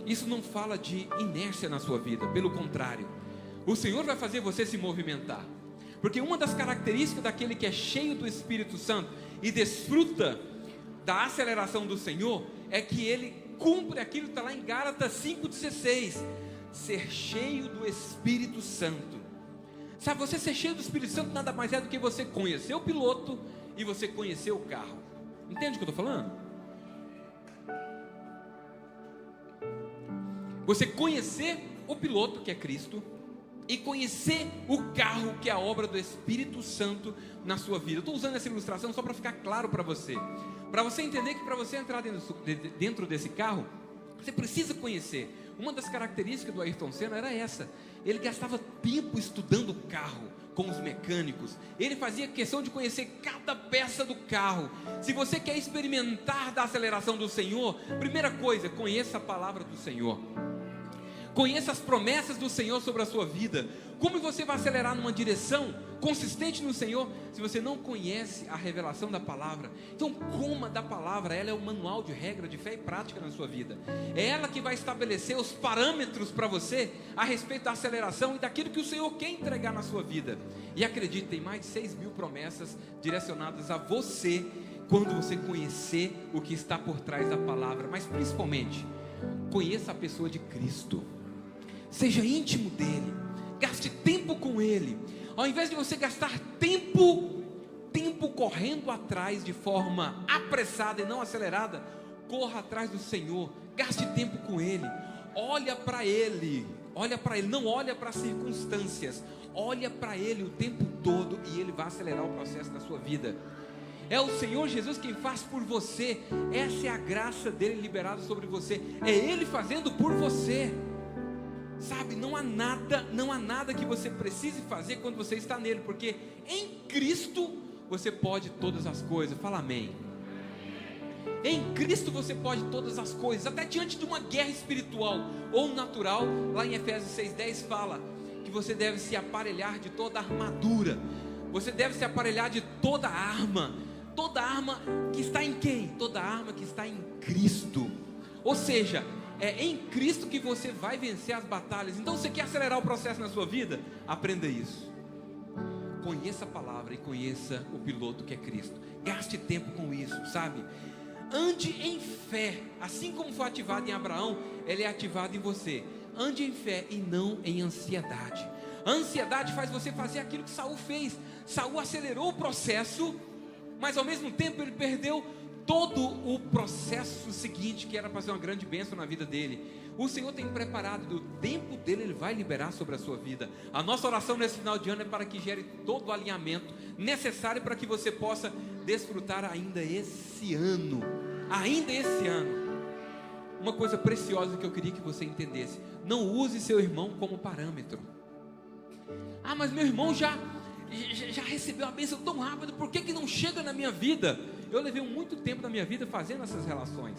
isso não fala de inércia na sua vida, pelo contrário, o Senhor vai fazer você se movimentar. Porque uma das características daquele que é cheio do Espírito Santo e desfruta da aceleração do Senhor é que ele cumpre aquilo que está lá em Gálatas 5,16, ser cheio do Espírito Santo. Sabe, você ser cheio do Espírito Santo nada mais é do que você conhecer o piloto e você conhecer o carro. Entende o que eu estou falando? Você conhecer o piloto, que é Cristo, e conhecer o carro, que é a obra do Espírito Santo na sua vida. Eu estou usando essa ilustração só para ficar claro para você entender que para você entrar dentro desse carro, você precisa conhecer. Uma das características do Ayrton Senna era essa: ele gastava tempo estudando o carro com os mecânicos, ele fazia questão de conhecer cada peça do carro. Se você quer experimentar da aceleração do Senhor, primeira coisa, conheça a palavra do Senhor. Conheça as promessas do Senhor sobre a sua vida. Como você vai acelerar numa direção consistente no Senhor se você não conhece a revelação da palavra? Então coma da palavra, ela é o manual de regra de fé e prática na sua vida. É ela que vai estabelecer os parâmetros para você a respeito da aceleração e daquilo que o Senhor quer entregar na sua vida. E acredite, tem mais de 6.000 promessas direcionadas a você quando você conhecer o que está por trás da palavra. Mas principalmente, conheça a pessoa de Cristo. Seja íntimo dele, gaste tempo com ele. Ao invés de você gastar tempo correndo atrás de forma apressada e não acelerada, corra atrás do Senhor, gaste tempo com ele, olha para ele, Olha para Ele, não olha para as circunstâncias, olha para Ele o tempo todo e Ele vai acelerar o processo da sua vida. É o Senhor Jesus quem faz por você. Essa é a graça dele liberada sobre você. É Ele fazendo por você. Sabe, não há nada que você precise fazer quando você está nele, porque em Cristo você pode todas as coisas. Fala amém. Em Cristo você pode todas as coisas, até diante de uma guerra espiritual ou natural. Lá em Efésios 6:10 fala que você deve se aparelhar de toda a armadura. Você deve se aparelhar de toda a arma. Toda arma que está em quem? Toda arma que está em Cristo. Ou seja, é em Cristo que você vai vencer as batalhas. Então você quer acelerar o processo na sua vida? Aprenda isso. Conheça a palavra e conheça o piloto que é Cristo. Gaste tempo com isso, sabe? Ande em fé. Assim como foi ativado em Abraão, ele é ativado em você. Ande em fé e não em ansiedade. A ansiedade faz você fazer aquilo que Saul fez. Saul acelerou o processo, mas ao mesmo tempo ele perdeu todo o processo seguinte, que era para ser uma grande bênção na vida dele. O Senhor tem preparado, do tempo dele Ele vai liberar sobre a sua vida. A nossa oração nesse final de ano é para que gere todo o alinhamento necessário para que você possa desfrutar ainda esse ano. Uma coisa preciosa que eu queria que você entendesse: não use seu irmão como parâmetro. Ah, mas meu irmão já recebeu a bênção tão rápido, por que não chega na minha vida? Eu levei muito tempo da minha vida fazendo essas relações.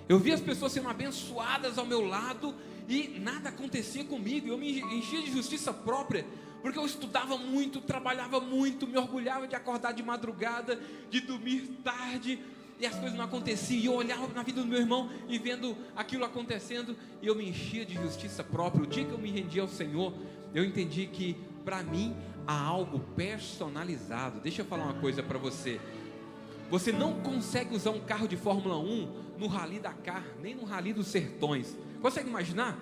Eu vi as pessoas sendo abençoadas ao meu lado e nada acontecia comigo. Eu me enchia de justiça própria, porque eu estudava muito, trabalhava muito, me orgulhava de acordar de madrugada, de dormir tarde, e as coisas não aconteciam. E eu olhava na vida do meu irmão e vendo aquilo acontecendo, e eu me enchia de justiça própria. O dia que eu me rendi ao Senhor, eu entendi que para mim há algo personalizado. Deixa eu falar uma coisa para você. Você não consegue usar um carro de Fórmula 1 no Rally Dakar, nem no Rally dos Sertões. Consegue imaginar?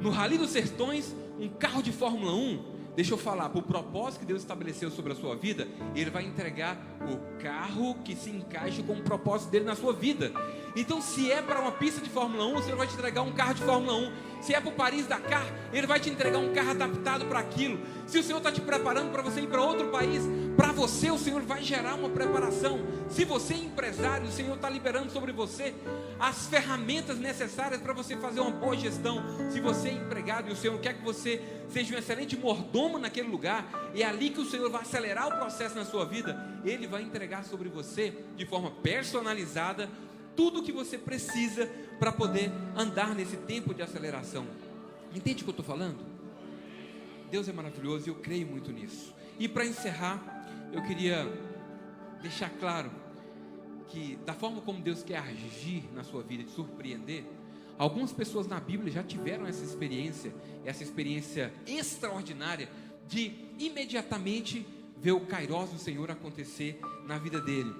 No Rally dos Sertões, um carro de Fórmula 1, deixa eu falar, para o propósito que Deus estabeleceu sobre a sua vida, Ele vai entregar o carro que se encaixe com o propósito dele na sua vida. Então, se é para uma pista de Fórmula 1, o Senhor vai te entregar um carro de Fórmula 1. Se é para o Paris Dakar, Ele vai te entregar um carro adaptado para aquilo. Se o Senhor está te preparando para você ir para outro país, para você o Senhor vai gerar uma preparação. Se você é empresário, o Senhor está liberando sobre você as ferramentas necessárias para você fazer uma boa gestão. Se você é empregado e o Senhor quer que você seja um excelente mordomo naquele lugar, é ali que o Senhor vai acelerar o processo na sua vida. Ele vai entregar sobre você de forma personalizada tudo o que você precisa para poder andar nesse tempo de aceleração. Entende o que eu estou falando? Deus é maravilhoso e eu creio muito nisso. E para encerrar, eu queria deixar claro que da forma como Deus quer agir na sua vida, te surpreender, algumas pessoas na Bíblia já tiveram essa experiência extraordinária de imediatamente ver o Kairos do Senhor acontecer na vida dele.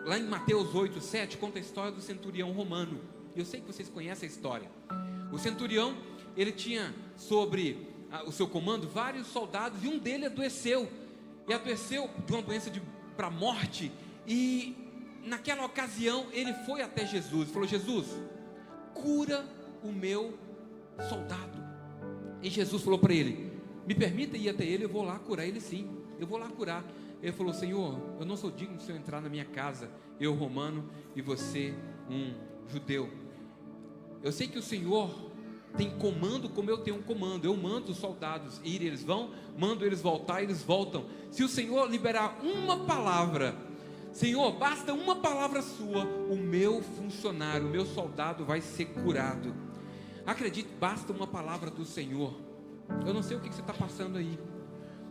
Lá em Mateus 8:7 conta a história do centurião romano. Eu sei que vocês conhecem a história. O centurião, ele tinha sobre o seu comando vários soldados, e um deles adoeceu. E adoeceu de uma doença para a morte. E naquela ocasião ele foi até Jesus e falou: Jesus, cura o meu soldado. E Jesus falou para ele: me permita ir até ele, eu vou lá curar ele sim. Eu vou lá curar. Ele falou: Senhor, eu não sou digno de o Senhor entrar na minha casa, eu romano e você um judeu. Eu sei que o Senhor tem comando como eu tenho um comando. Eu mando os soldados ir, eles vão, mando eles voltar, eles voltam. Se o Senhor liberar uma palavra, Senhor, basta uma palavra sua, o meu funcionário, o meu soldado vai ser curado. Acredite, basta uma palavra do Senhor. Eu não sei o que você está passando aí,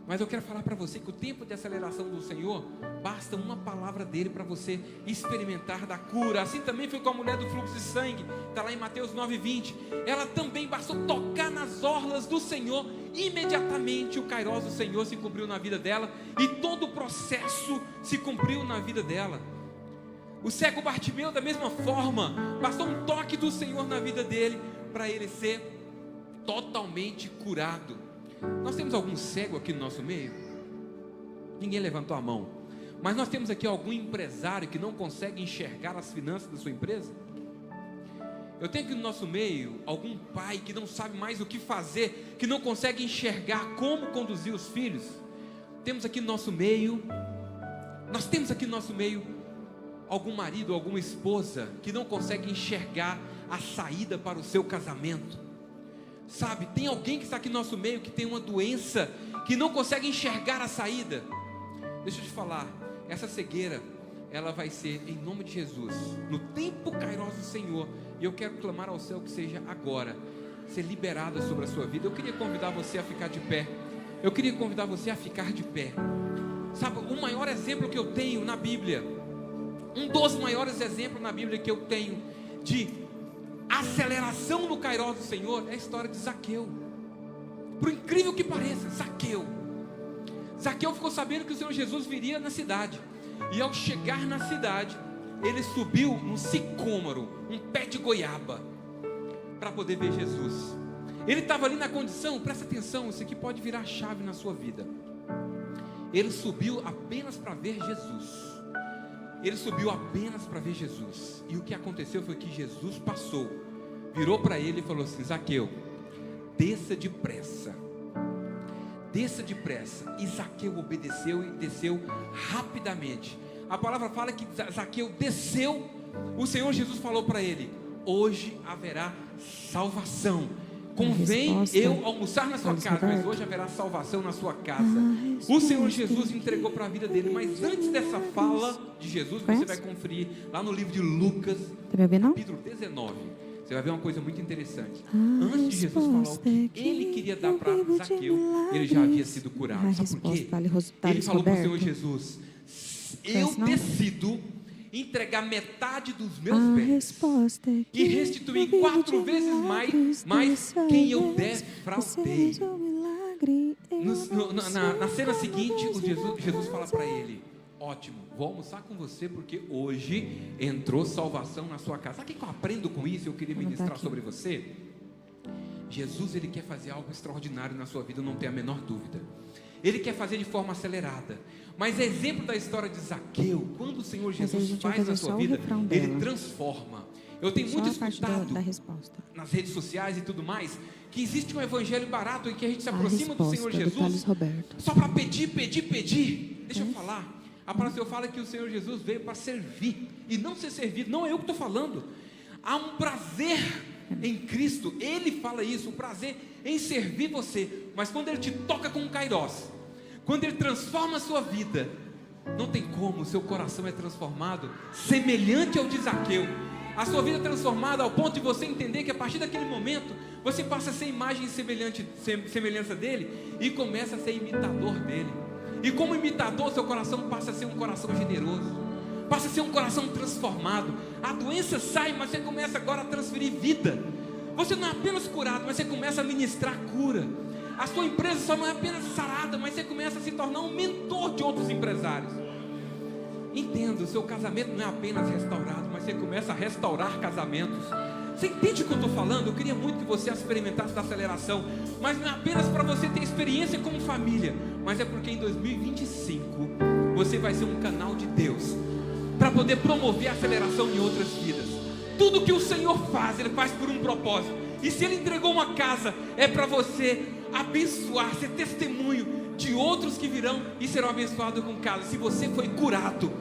mas eu quero falar para você que o tempo de aceleração do Senhor, basta uma palavra dele para você experimentar da cura. Assim também foi com a mulher do fluxo de sangue, está lá em Mateus 9:20. Ela também bastou tocar nas orlas do Senhor, imediatamente o Kairos do Senhor se cumpriu na vida dela, e todo o processo se cumpriu na vida dela. O cego Bartimeu, da mesma forma, bastou um toque do Senhor na vida dele, para ele ser totalmente curado. Nós temos algum cego aqui no nosso meio? Ninguém levantou a mão. Mas nós temos aqui algum empresário que não consegue enxergar as finanças da sua empresa? Eu tenho aqui no nosso meio algum pai que não sabe mais o que fazer, que não consegue enxergar como conduzir os filhos. Temos aqui no nosso meio, nós temos aqui no nosso meio algum marido, alguma esposa que não consegue enxergar a saída para o seu casamento. Sabe, tem alguém que está aqui no nosso meio que tem uma doença, que não consegue enxergar a saída. Deixa eu te falar, essa cegueira, ela vai ser, em nome de Jesus, no tempo kairos do Senhor, e eu quero clamar ao céu que seja agora, ser liberada sobre a sua vida. Eu queria convidar você a ficar de pé. Eu queria convidar você a ficar de pé. Sabe, o maior exemplo que eu tenho na Bíblia, um dos maiores exemplos na Bíblia que eu tenho de aceleração no kairos do Senhor é a história de Zaqueu. Por incrível que pareça, Zaqueu ficou sabendo que o Senhor Jesus viria na cidade, e ao chegar na cidade, ele subiu num sicômoro, um pé de goiaba, para poder ver Jesus. Ele estava ali na condição, presta atenção, isso aqui pode virar chave na sua vida. Ele subiu apenas para ver Jesus. Ele subiu apenas para ver Jesus. E o que aconteceu foi que Jesus passou, virou para ele e falou assim: Zaqueu, desça depressa. Desça depressa. E Zaqueu obedeceu e desceu rapidamente. A palavra fala que Zaqueu desceu. O Senhor Jesus falou para ele: hoje haverá salvação. Convém eu almoçar na sua casa, mas hoje haverá salvação na sua casa. O Senhor Jesus entregou para a vida dele. Mas antes dessa fala de Jesus, você vai conferir lá no livro de Lucas, capítulo 19. Você vai ver uma coisa muito interessante. Antes de Jesus falar o que ele queria dar para Zaqueu, ele já havia sido curado. Sabe por quê? Ele falou para o Senhor Jesus: eu decido entregar metade dos meus bens e restituir 4 vezes mais quem eu defraudei. Na cena seguinte, Jesus fala para ele: ótimo, vou almoçar com você porque hoje entrou salvação na sua casa. Sabe o que eu aprendo com isso? Eu queria ministrar sobre você. Jesus, ele quer fazer algo extraordinário na sua vida, não tem a menor dúvida. Ele quer fazer de forma acelerada. Mas exemplo da história de Zaqueu, quando o Senhor Jesus faz na sua vida, ele transforma. Eu tenho muito escutado nas redes sociais e tudo mais, que existe um evangelho barato em que a gente se aproxima do Senhor Jesus só para pedir. Deixa eu falar. A palavra do Senhor fala que o Senhor Jesus veio para servir e não ser servido. Não é eu que estou falando. Há um prazer em Cristo. Ele fala isso, o prazer em servir você. Mas quando Ele te toca com um kairos, quando Ele transforma a sua vida, não tem como, o seu coração é transformado semelhante ao de Zaqueu. A sua vida é transformada ao ponto de você entender que a partir daquele momento você passa a ser imagem e semelhança dele e começa a ser imitador dele. E como imitador, seu coração passa a ser um coração generoso, passa a ser um coração transformado. A doença sai, mas você começa agora a transferir vida. Você não é apenas curado, mas você começa a ministrar cura. A sua empresa só não é apenas sarada, mas você começa a se tornar um mentor de outros empresários. Entenda, o seu casamento não é apenas restaurado, mas você começa a restaurar casamentos. Você entende o que eu estou falando? Eu queria muito que você experimentasse da aceleração, mas não é apenas para você ter experiência como família, mas é porque em 2025 você vai ser um canal de Deus para poder promover a aceleração em outras vidas. Tudo que o Senhor faz, Ele faz por um propósito. E se Ele entregou uma casa, é para você abençoar, ser testemunho de outros que virão e serão abençoados com casa. Se você foi curado,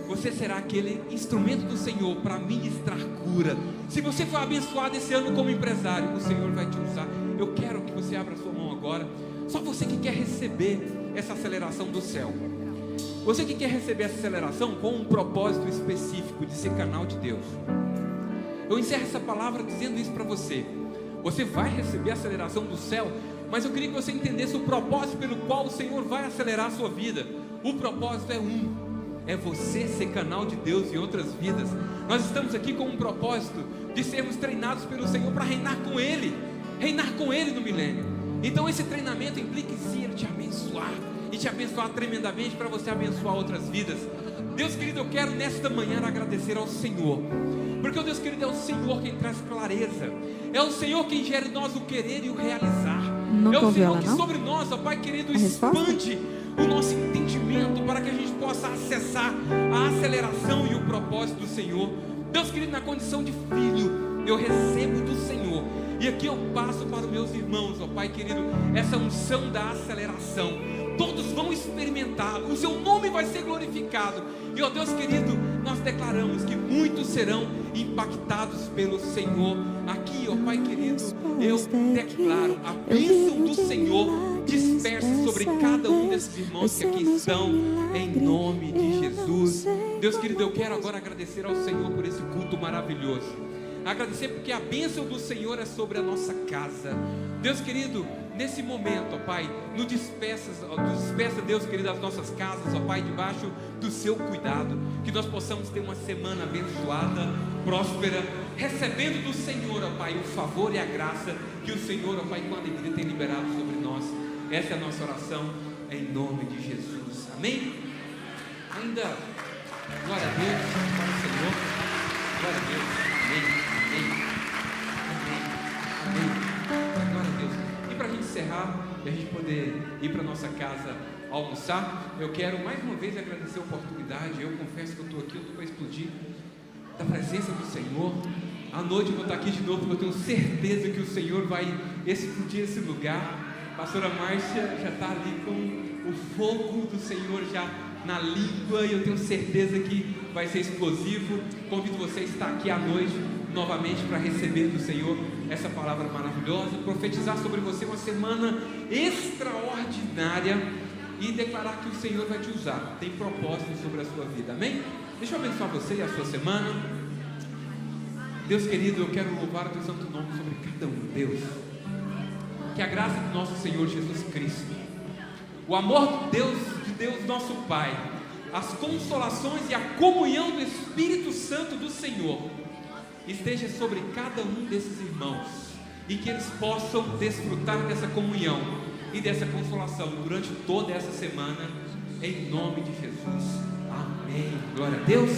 você será aquele instrumento do Senhor para ministrar cura. Se você foi abençoado esse ano como empresário, o Senhor vai te usar. Eu quero que você abra sua mão agora. Só você que quer receber essa aceleração do céu. Você que quer receber essa aceleração com um propósito específico de ser canal de Deus. Eu encerro essa palavra dizendo isso para você. Você vai receber a aceleração do céu, mas eu queria que você entendesse o propósito pelo qual o Senhor vai acelerar a sua vida. O propósito é você ser canal de Deus em outras vidas. Nós estamos aqui com um propósito de sermos treinados pelo Senhor para reinar com Ele no milênio. Então esse treinamento implica em si Ele te abençoar, e te abençoar tremendamente para você abençoar outras vidas. Deus querido, eu quero nesta manhã agradecer ao Senhor, porque, Deus querido, é o Senhor quem traz clareza, é o Senhor quem gera em nós o querer e o realizar. É o Senhor que sobre nós, ó Pai querido, expande o nosso entendimento para que a gente possa acessar a aceleração e o propósito do Senhor. Deus querido, na condição de filho, eu recebo do Senhor. E aqui eu passo para os meus irmãos, ó Pai querido, essa unção da aceleração. Todos vão experimentar, o seu nome vai ser glorificado. E ó Deus querido, nós declaramos que muitos serão impactados pelo Senhor. Aqui, ó Pai querido, eu declaro a bênção do Senhor dispersa sobre cada um desses irmãos que aqui estão, em nome de Jesus. Deus querido, eu quero agora agradecer ao Senhor por esse culto maravilhoso. Agradecer porque a bênção do Senhor é sobre a nossa casa. Deus querido, nesse momento, ó Pai, nos despeça, Deus querido, as nossas casas, ó Pai, debaixo do seu cuidado. Que nós possamos ter uma semana abençoada, próspera, recebendo do Senhor, ó Pai, o favor e a graça que o Senhor, ó Pai, com alegria tem liberado sobre nós. Essa é a nossa oração, em nome de Jesus. Amém? Ainda, glória a Deus, para o Senhor. Glória a Deus. Amém. Amém. Glória a Deus. E para a gente encerrar e a gente poder ir para nossa casa almoçar, eu quero mais uma vez agradecer a oportunidade. Eu confesso que eu estou aqui, eu estou para explodir da presença do Senhor. À noite eu vou estar aqui de novo, porque eu tenho certeza que o Senhor vai explodir esse lugar. A pastora Márcia já está ali com o fogo do Senhor já na língua, e eu tenho certeza que vai ser explosivo. Convido você a estar aqui à noite novamente para receber do Senhor essa palavra maravilhosa, profetizar sobre você uma semana extraordinária e declarar que o Senhor vai te usar, tem propósito sobre a sua vida, amém? Deixa eu abençoar você e a sua semana. Deus querido, eu quero louvar o teu santo nome sobre cada um, Deus. Que a graça do nosso Senhor Jesus Cristo, o amor de Deus nosso Pai, as consolações e a comunhão do Espírito Santo do Senhor esteja sobre cada um desses irmãos, e que eles possam desfrutar dessa comunhão e dessa consolação durante toda essa semana, em nome de Jesus. Amém. Glória a Deus.